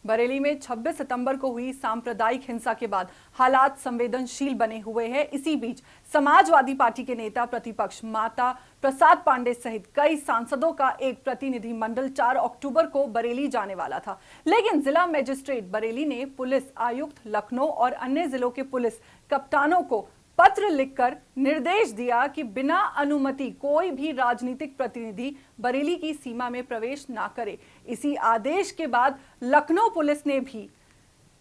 बरेली में 26 सितंबर को हुई सांप्रदायिक हिंसा के बाद हालात संवेदनशील बने हुए हैं। इसी बीच समाजवादी पार्टी के नेता प्रतिपक्ष माता प्रसाद पांडे सहित कई सांसदों का एक प्रतिनिधिमंडल 4 अक्टूबर को बरेली जाने वाला था, लेकिन जिला मजिस्ट्रेट बरेली ने पुलिस आयुक्त लखनऊ और अन्य जिलों के पुलिस कप्तानों को पत्र लिखकर निर्देश दिया कि बिना अनुमति कोई भी राजनीतिक प्रतिनिधि बरेली की सीमा में प्रवेश ना करे। इसी आदेश के बाद लखनऊ पुलिस ने भी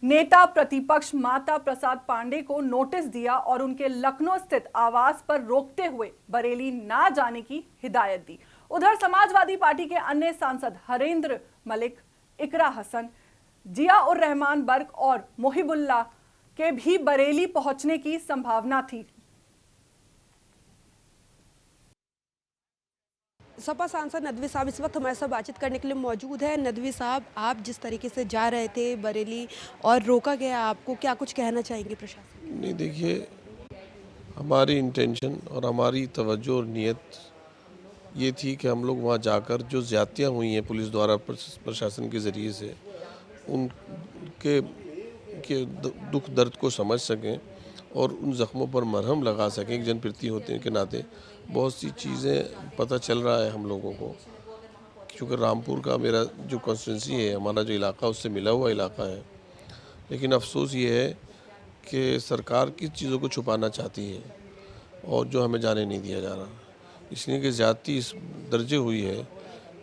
नेता प्रतिपक्ष माता प्रसाद पांडे को नोटिस दिया और उनके लखनऊ स्थित आवास पर रोकते हुए बरेली ना जाने की हिदायत दी। उधर समाजवादी पार्टी के अन्य सांसद हरेंद्र मलिक, इकरा हसन, जिया उर रहमान बर्क और मोहिबुल्लाह के भी बरेली पहुंचने की संभावना थी। सपा सांसद नदवी साहब इस वक्त हमारे साथ बातचीत करने के लिए मौजूद है। नदवी साहब, आप जिस तरीके से जा रहे थे बरेली और रोका गया आपको, क्या कुछ कहना चाहेंगे प्रशासन? नहीं, देखिए, हमारी इंटेंशन और हमारी तवज्जो और नियत ये थी कि हम लोग वहाँ जाकर जो ज़्यादतियाँ हुई हैं पुलिस द्वारा प्रशासन के ज़रिए से उनके दुख दर्द को समझ सकें और उन ज़ख्मों पर मरहम लगा सकें। एक जनप्रतिनिधि होने के नाते बहुत सी चीज़ें पता चल रहा है हम लोगों को, क्योंकि रामपुर का मेरा जो कॉन्स्टिट्यूंसी है, हमारा जो इलाका उससे मिला हुआ इलाका है। लेकिन अफसोस ये है कि सरकार किस चीज़ों को छुपाना चाहती है और जो हमें जाने नहीं दिया जा रहा, इसलिए कि ज़्यादती इस दर्जे हुई है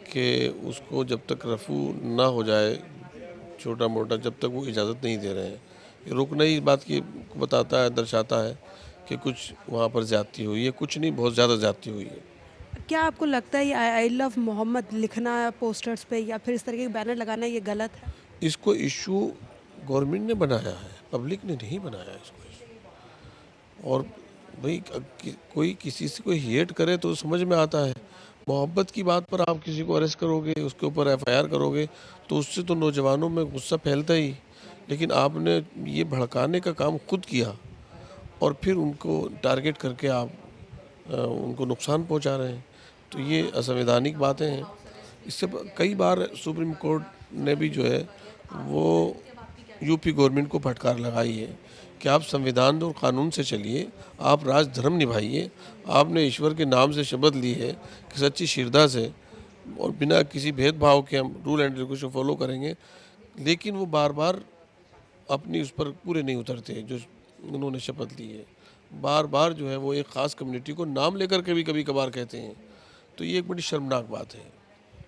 कि उसको जब तक रफू ना हो जाए छोटा मोटा, जब तक वो इजाज़त नहीं दे रहे हैं। ये रुकना ही इस बात की बताता है, दर्शाता है कि कुछ वहाँ पर ज़्यादती हुई है, कुछ नहीं, बहुत ज़्यादा ज़्यादती हुई है। क्या आपको लगता है ये आई लव मोहम्मद लिखना पोस्टर्स पे या फिर इस तरह के बैनर लगाना ये गलत है? इसको इशू गवर्नमेंट ने बनाया है, पब्लिक ने नहीं बनाया इसको इशू। और भाई कोई किसी से कोई हेट करे तो समझ में आता है, मोहब्बत की बात पर आप किसी को अरेस्ट करोगे, उसके ऊपर एफआईआर करोगे तो उससे तो नौजवानों में गुस्सा फैलता ही। लेकिन आपने ये भड़काने का काम खुद किया और फिर उनको टारगेट करके आप उनको नुकसान पहुंचा रहे हैं, तो ये असंवैधानिक बातें हैं। इससे कई बार सुप्रीम कोर्ट ने भी जो है वो यूपी गवर्नमेंट को फटकार लगाई है कि आप संविधान और कानून से चलिए, आप राज धर्म निभाइए। आपने ईश्वर के नाम से शपथ ली है कि सच्ची श्रद्धा से और बिना किसी भेदभाव के हम रूल एंड रेगुलेशन फॉलो करेंगे, लेकिन वो बार बार अपनी उस पर पूरे नहीं उतरते जो उन्होंने शपथ ली है। बार बार जो है वो एक ख़ास कम्युनिटी को नाम लेकर के भी कभी कभार कहते हैं, तो ये एक बड़ी शर्मनाक बात है।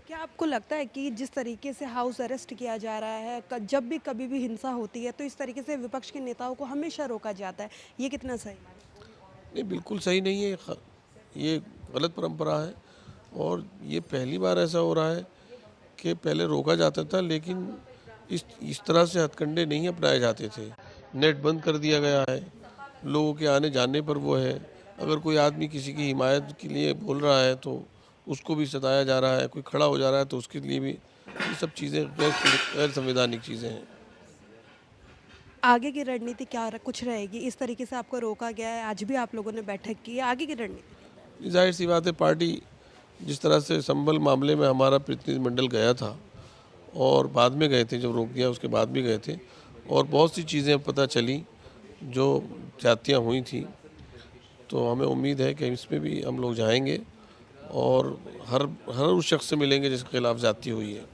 क्या आपको लगता है कि जिस तरीके से हाउस अरेस्ट किया जा रहा है, जब भी कभी भी हिंसा होती है तो इस तरीके से विपक्ष के नेताओं को हमेशा रोका जाता है, ये कितना सही? नहीं, बिल्कुल सही नहीं है, ये गलत परंपरा है। और ये पहली बार ऐसा हो रहा है कि पहले रोका जाता था, लेकिन इस तरह से हथकंडे नहीं अपनाए जाते थे। नेट बंद कर दिया गया है, लोगों के आने जाने पर वो है। अगर कोई आदमी किसी की हिमायत के लिए बोल रहा है तो उसको भी सताया जा रहा है, कोई खड़ा हो जा रहा है तो उसके लिए भी। ये सब चीज़ें गैर संवैधानिक चीज़ें हैं। आगे की रणनीति क्या कुछ रहेगी? इस तरीके से आपको रोका गया है, आज भी आप लोगों ने बैठक की है, आगे की रणनीति? जाहिर सी बात है, पार्टी जिस तरह से संभल मामले में हमारा प्रतिनिधिमंडल गया था और बाद में गए थे, जब रोक दिया उसके बाद भी गए थे, और बहुत सी चीज़ें पता चली जो ज़्यादतियाँ हुई थी, तो हमें उम्मीद है कि इसमें भी हम लोग जाएंगे और हर उस शख्स से मिलेंगे जिसके खिलाफ ज़्यादती हुई है।